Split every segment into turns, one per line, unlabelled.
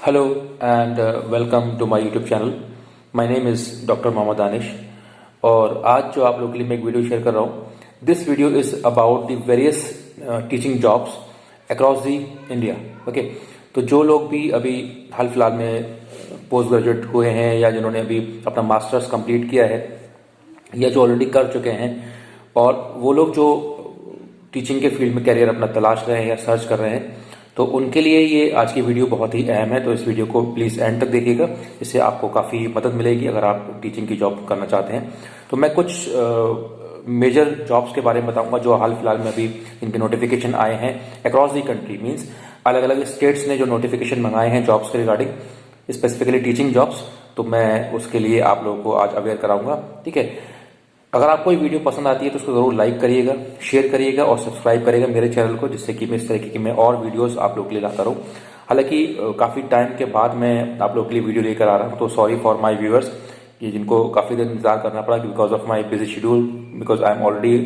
Hello and welcome to my YouTube channel. My name is Dr. Mohammad Danish और आज जो आप लोगों के लिए मैं एक वीडियो शेयर कर रहा हूँ. This video is about the various teaching jobs across the India. Okay, तो जो लोग भी अभी हाल फिलहाल में पोस्ट ग्रेजुएट हुए हैं या जिन्होंने अभी अपना मास्टर्स कंप्लीट किया है या जो ऑलरेडी कर चुके हैं और वो लोग जो टीचिंग के फील्ड में कैरियर अपना तलाश रहे हैं या सर्च कर रहे हैं, तो उनके लिए ये आज की वीडियो बहुत ही अहम है. तो इस वीडियो को प्लीज़ एंड तक देखिएगा, इससे आपको काफ़ी मदद मिलेगी अगर आप टीचिंग की जॉब करना चाहते हैं. तो मैं कुछ मेजर जॉब्स के बारे में बताऊंगा जो हाल फिलहाल में अभी इनके नोटिफिकेशन आए हैं अक्रॉस द कंट्री. मीन्स अलग अलग स्टेट्स ने जो नोटिफिकेशन मंगाए हैं जॉब्स के रिगार्डिंग, स्पेसिफिकली टीचिंग जॉब्स, तो मैं उसके लिए आप लोगों को आज अवेयर कराऊंगा. ठीक है, अगर आपको ये वीडियो पसंद आती है तो उसको जरूर लाइक करिएगा, शेयर करिएगा और सब्सक्राइब करिएगा मेरे चैनल को, जिससे कि मैं इस तरीके की मैं और वीडियोस आप लोगों के लिए लाता रहूं. हालांकि काफ़ी टाइम के बाद मैं आप लोगों के लिए वीडियो लेकर आ रहा हूं, तो सॉरी फॉर माय व्यूअर्स कि जिनको काफ़ी देर इंतजार करना पड़ा because of my busy schedule, because I am already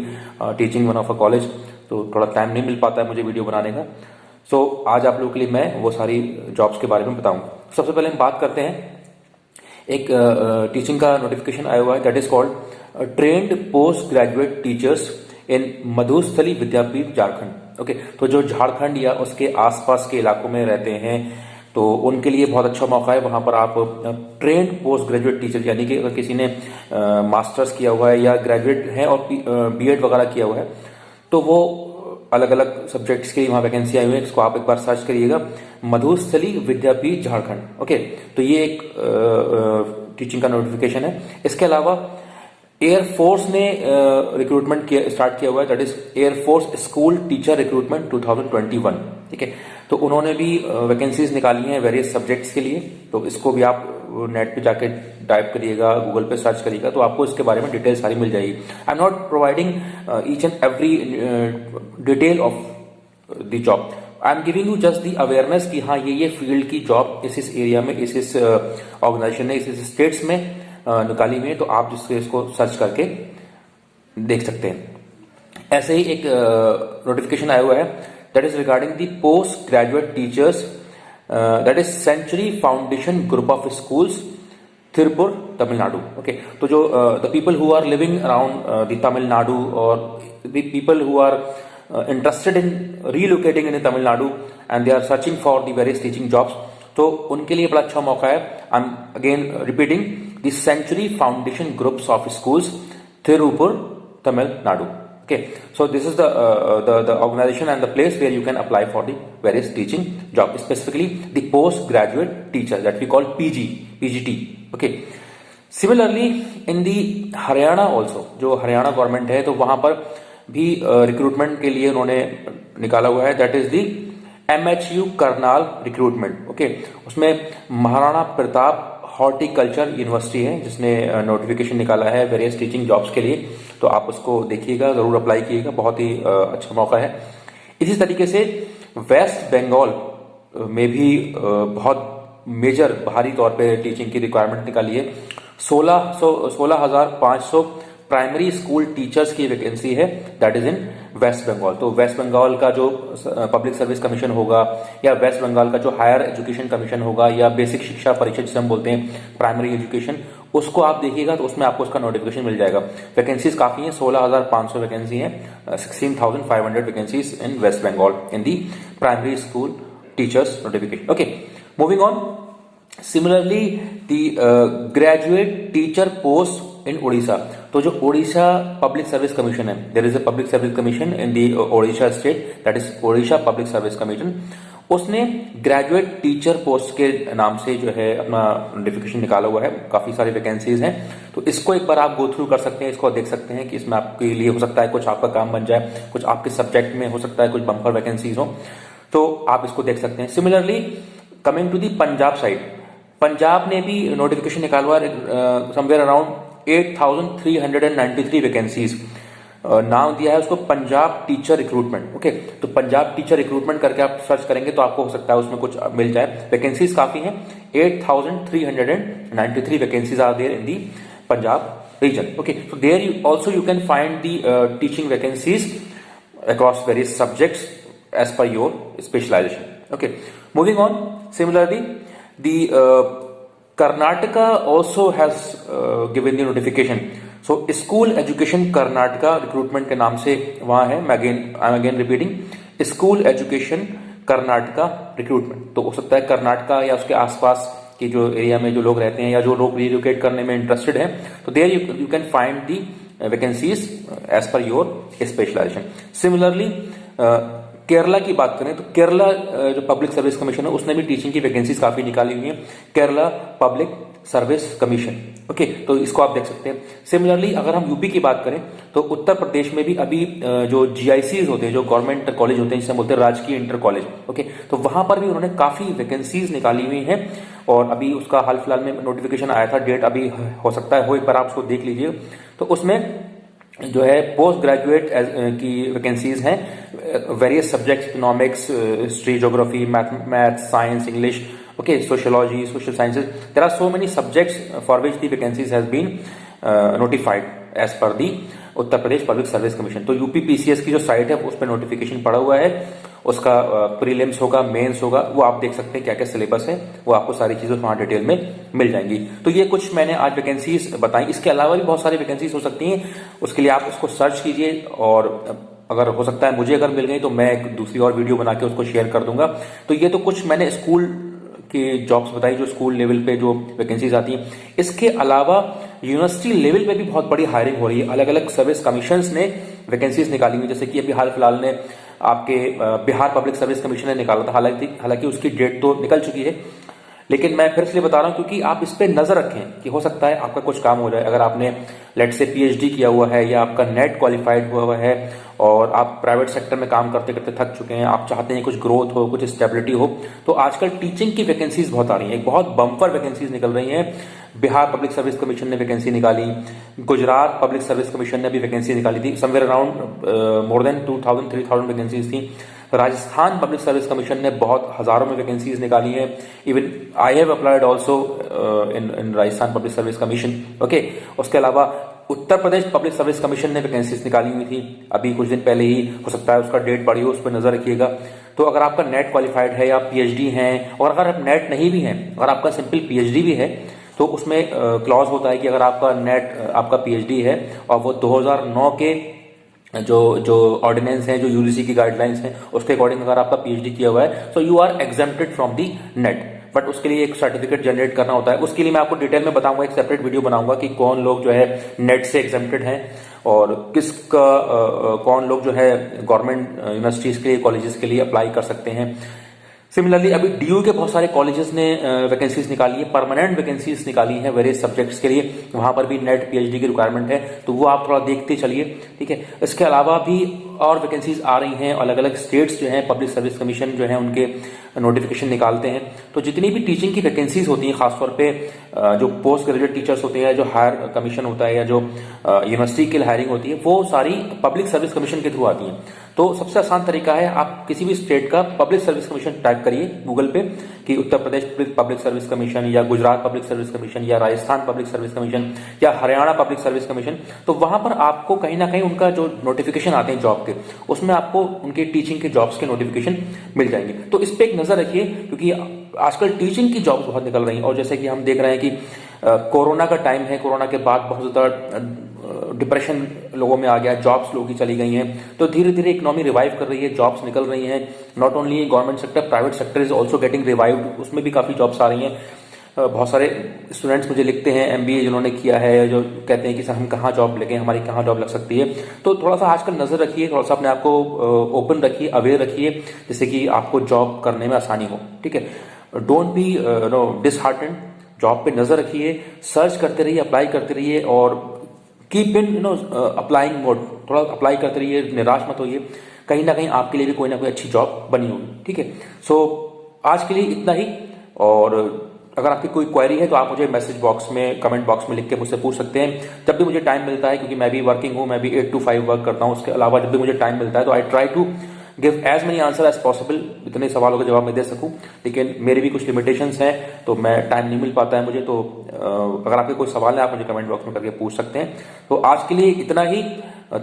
teaching one of a college, तो थोड़ा टाइम नहीं मिल पाता है मुझे वीडियो बनाने का. सो आज आप लोगों के लिए मैं वो सारी जॉब्स के बारे में बताऊँगा. सबसे पहले हम बात करते हैं, एक टीचिंग का नोटिफिकेशन आया हुआ है, that is called trained post graduate teachers in Madhusthali Vidyapeeth Jharkhand. Okay, तो जो झारखंड या उसके आसपास के इलाकों में रहते हैं तो उनके लिए बहुत अच्छा मौका है. वहां पर आप ट्रेंड पोस्ट ग्रेजुएट टीचर, यानी कि अगर किसी ने मास्टर्स किया हुआ है या ग्रेजुएट है और बीएड वगैरह किया हुआ है, तो वो अलग अलग सब्जेक्ट्स के लिए वहां वैकेंसी आई हुई है. इसको आप एक बार सर्च करिएगा, मधुस्थली विद्यापीठ झारखंड. ओके, तो ये एक टीचिंग का नोटिफिकेशन है. इसके अलावा एयरफोर्स ने रिक्रूटमेंट स्टार्ट किया हुआ है, that is air force school teacher recruitment 2021. ठीक है, तो उन्होंने भी वैकेंसीज निकाली हैं वेरियस सब्जेक्ट्स के लिए. तो इसको भी आप नेट पे जाके टाइप करिएगा, गूगल पे सर्च करिएगा, तो आपको इसके बारे में डिटेल सारी मिल जाएगी. I am not providing each and every detail of the job. I am giving you just the awareness कि हाँ ये फील्ड की जॉब इस एरिया में, इस ऑर्गेनाइजेशन ने इस स्टेट्स में निकाली हुई है, तो आप जिससे इसको सर्च करके देख सकते हैं. ऐसे ही एक नोटिफिकेशन आया हुआ है, that is regarding the post graduate teachers, that is century foundation group of schools, Tiruppur, Tamil Nadu. Okay, तो जो the people who are living around the Tamil Nadu और the people who are interested in relocating in Tamil Nadu and they are searching for the various teaching jobs, तो उनके लिए बड़ा अच्छा मौका है. I am again repeating, the century foundation groups of schools, Tiruppur, Tamil Nadu. Okay, so this is the organization and the place where you can apply for the various teaching job, specifically the postgraduate teacher that we call PGT. Okay, similarly in the Haryana also, जो Haryana government है, तो वहां पर भी recruitment के लिए उन्होंने निकाला हुआ है, that is the MHU Karnal recruitment. Okay, उसमें महाराणा प्रताप हॉर्टिकल्चर यूनिवर्सिटी है जिसने नोटिफिकेशन निकाला है वेरियस टीचिंग जॉब्स के लिए. तो आप उसको देखिएगा, जरूर अप्लाई कीजिएगा, बहुत ही अच्छा मौका है. इसी तरीके से वेस्ट बंगाल में भी बहुत मेजर भारी तौर पे टीचिंग की रिक्वायरमेंट निकाली है. 16,500 प्राइमरी स्कूल टीचर्स की वैकेंसी है, that is in West Bengal. तो वेस्ट बंगाल का जो पब्लिक सर्विस कमीशन होगा या वेस्ट बंगाल का जो हायर एजुकेशन कमीशन होगा या बेसिक शिक्षा परिषद जिसे हम बोलते हैं, प्राइमरी एजुकेशन, उसको आप देखिएगा तो उसमें आपको उसका नोटिफिकेशन मिल जाएगा. वैकेंसीज काफी हैं, 16,500 वैकेंसी है, 16,500 vacancies in West Bengal in the primary school teachers notification. Okay, moving on. Similarly the graduate teacher post in Orissa. तो जो ओडिशा पब्लिक सर्विस कमीशन है, there is a public service commission in the Odisha state, that is Odisha public service commission. उसने graduate teacher post के नाम से जो है अपना नोटिफिकेशन निकाला हुआ है. काफी सारी वैकेंसीज हैं, तो इसको एक बार आप गो थ्रू कर सकते हैं, इसको देख सकते हैं कि इसमें आपके लिए हो सकता है कुछ आपका काम बन जाए, कुछ आपके सब्जेक्ट में हो सकता है कुछ बम्पर वैकेंसीज हो, तो आप इसको देख सकते हैं. Similarly coming to the Punjab side, Punjab ने भी नोटिफिकेशन निकाला हुआ है, समवेयर अराउंड 8,393 वैकेंसीज. नाम दिया है उसको पंजाब टीचर रिक्रूटमेंट. ओके, तो पंजाब टीचर रिक्रूटमेंट करके आप सर्च करेंगे तो आपको हो सकता है उसमें कुछ मिल जाए. वैकेंसीज काफी हैं, 8,393 vacancies are there in the Punjab region. Okay, so there you also you can find the teaching vacancies across various subjects as per your specialization. Okay, moving on. Similarly, The Karnataka also has given the notification. So School Education Karnataka recruitment के नाम से वहाँ है. I'm again repeating, School Education Karnataka recruitment. तो हो सकता है कर्नाटका या उसके आसपास की जो एरिया में जो लोग रहते हैं या जो लोग रिलोकेट करने में इंटरेस्टेड हैं, तो there you can find the vacancies as per your specialisation. Similarly Kerala की बात करें तो केरला जो पब्लिक सर्विस कमीशन है उसने भी टीचिंग की वैकेंसीज काफी निकाली हुई हैं. Kerala public service commission. Okay, तो इसको आप देख सकते हैं. सिमिलरली अगर हम यूपी की बात करें तो उत्तर प्रदेश में भी अभी जो जीआईसीज होते हैं, जो गवर्नमेंट कॉलेज होते हैं, जिसे बोलते हैं राजकीय इंटर कॉलेज. ओके, तो वहां पर भी उन्होंने काफी वैकेंसीज निकाली हुई हैं और अभी उसका हाल फिलहाल में नोटिफिकेशन आया था. डेट अभी हो सकता है हो, एक बार आप उसको देख लीजिए. तो उसमें जो है पोस्ट ग्रेजुएट की वैकेंसीज हैं. Various subjects, economics, history, geography, math, science, English, okay, sociology, social sciences. There are so many subjects for which the vacancies has been notified as per the Uttar Pradesh public service commission. तो UPPCS की जो site है उस पर notification पड़ा हुआ है. उसका प्रीलिम्स होगा, मेंस होगा, वो आप देख सकते हैं क्या क्या सिलेबस है, वो आपको सारी चीजें वहां डिटेल में मिल जाएंगी. तो ये कुछ मैंने आज वैकेंसीज बताई. इसके अलावा भी बहुत सारी वैकेंसीज हो सकती हैं. उसके लिए आप उसको सर्च कीजिए और अगर हो सकता है मुझे अगर मिल गई तो मैं एक दूसरी और वीडियो बना के उसको शेयर कर दूंगा. तो ये तो कुछ मैंने स्कूल की जॉब्स बताई जो स्कूल लेवल पे जो वैकेंसीज आती हैं. इसके अलावा यूनिवर्सिटी लेवल पे भी बहुत बड़ी हायरिंग हो रही है. अलग अलग सर्विस कमीशंस ने वैकेंसीज निकाली हुई, जैसे कि अभी हाल फिलहाल ने आपके बिहार पब्लिक सर्विस कमीशन ने निकाला था. हालांकि उसकी डेट तो निकल चुकी है, लेकिन मैं फिर इसलिए बता रहा हूं क्योंकि आप इस पे नजर रखें कि हो सकता है आपका कुछ काम हो जाए. अगर आपने लेट से पीएचडी किया हुआ है या आपका नेट क्वालिफाइड हुआ है और आप प्राइवेट सेक्टर में काम करते करते थक चुके हैं, आप चाहते हैं कुछ ग्रोथ हो, कुछ स्टेबिलिटी हो, तो आजकल टीचिंग की वैकेंसीज बहुत आ रही हैं. बहुत बम्पर वैकेंसीज निकल रही हैं. बिहार पब्लिक सर्विस कमीशन ने वैकेंसी निकाली, गुजरात पब्लिक सर्विस कमीशन ने भी वैकेंसी निकाली थी. Somewhere around more than 2000-3000 vacancies थी. राजस्थान पब्लिक सर्विस कमीशन ने बहुत हजारों में वैकेंसीज निकाली हैं. Even I have applied also in Rajasthan public service commission. Okay, उसके अलावा Uttar Pradesh public service commission ने वैकेंसीज निकाली हुई थी अभी कुछ दिन पहले ही. हो सकता है उसका डेट बढ़ी हो, उस पर नजर रखिएगा. तो अगर आपका नेट क्वालिफाइड है या पीएचडी है, और अगर आप नेट नहीं भी है, अगर आपका सिंपल पीएचडी भी है, तो उसमें क्लॉज होता है कि अगर आपका नेट आपका पीएचडी है और वो 2009 के जो ऑर्डिनेंस है, जो यूजीसी की गाइडलाइंस है, उसके अकॉर्डिंग अगर आपका पीएचडी किया हुआ है, so you are exempted from the NET. But उसके लिए एक सर्टिफिकेट जनरेट करना होता है. उसके लिए मैं आपको डिटेल में बताऊंगा, एक सेपरेट वीडियो बनाऊंगा कि कौन लोग जो है नेट से एग्जेम्प्टेड हैं और किसका कौन लोग जो है गवर्नमेंट यूनिवर्सिटीज के लिए, कॉलेजेस के लिए अप्लाई कर सकते हैं. सिमिलरली अभी डीयू के बहुत सारे कॉलेजेस ने वैकेंसीज निकाली है, परमानेंट वैकेंसीज निकाली है वेरियस सब्जेक्ट्स के लिए. वहां पर भी नेट पीएचडी की रिक्वायरमेंट है, तो वो आप थोड़ा देखते चलिए. ठीक है, इसके अलावा भी और वैकेंसीज आ रही हैं. अलग अलग स्टेट्स जो हैं पब्लिक सर्विस कमीशन जो है उनके नोटिफिकेशन निकालते हैं. तो जितनी भी टीचिंग की वैकेंसीज होती हैं, खासतौर पे जो पोस्ट ग्रेजुएट टीचर्स होते हैं, जो हायर कमीशन होता है या जो यूनिवर्सिटी की हायरिंग होती है, वो सारी पब्लिक सर्विस कमीशन के थ्रू आती हैं. तो सबसे आसान तरीका है, आप किसी भी स्टेट का पब्लिक सर्विस कमीशन टाइप करिए गूगल पे कि Uttar Pradesh public service commission या गुजरात पब्लिक सर्विस कमीशन या राजस्थान पब्लिक सर्विस कमीशन या हरियाणा पब्लिक सर्विस कमीशन. तो वहां पर आपको कहीं ना कहीं उनका जो नोटिफिकेशन आते हैं जॉब के, उसमें आपको उनके टीचिंग के जॉब्स के नोटिफिकेशन मिल जाएंगे. तो इस पे एक नजर रखिए क्योंकि आजकल टीचिंग की जॉब्स बहुत निकल रही हैं. और जैसे कि हम देख रहे हैं कि कोरोना का टाइम है, कोरोना के बाद बहुत ज्यादा डिप्रेशन लोगों में आ गया, जॉब्स लोगों की चली गई हैं. तो धीरे धीरे इकोनॉमी रिवाइव कर रही है, जॉब्स निकल रही हैं. Not only government sector, private sector is also getting revived, उसमें भी काफी जॉब्स आ रही हैं. बहुत सारे स्टूडेंट्स मुझे लिखते हैं एमबीए जिन्होंने किया है, जो कहते हैं कि सर हम कहाँ जॉब लगे, हमारी कहाँ जॉब लग सकती है. तो थोड़ा सा आजकल नजर रखिए, थोड़ा सा अपने आप को ओपन रखिए, अवेयर रखिए, जिससे कि आपको जॉब करने में आसानी हो. ठीक है, डोंट बी डिसहार्टेंड. जॉब पे नजर रखिए, सर्च करते रहिए, अप्लाई करते रहिए और कीप इन अप्लाइंग मोड. थोड़ा अप्लाई करते रहिए, निराश मत होइए. कहीं ना कहीं आपके लिए भी कोई ना कोई अच्छी जॉब बनी होगी. ठीक है, सो आज के लिए इतना ही. और अगर आपकी कोई क्वेरी है तो आप मुझे मैसेज बॉक्स में, कमेंट बॉक्स में लिख के मुझसे पूछ सकते हैं जब भी मुझे टाइम मिलता है, क्योंकि मैं भी वर्किंग हूं, मैं भी 8 to 5 वर्क करता हूं. उसके अलावा जब भी मुझे टाइम मिलता है तो I try to give as many answer as possible, इतने सवालों का जवाब मैं दे सकूं. लेकिन मेरे भी कुछ लिमिटेशंस हैं, तो मैं टाइम नहीं मिल पाता है मुझे. तो अगर आपके कोई सवाल है आप मुझे कमेंट बॉक्स में करके पूछ सकते हैं. तो आज के लिए इतना ही.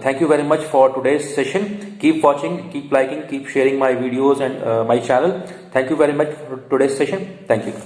Thank you very much for today's session. Keep watching, keep liking, keep sharing my videos and my channel. Thank you very much for today's session. Thank you.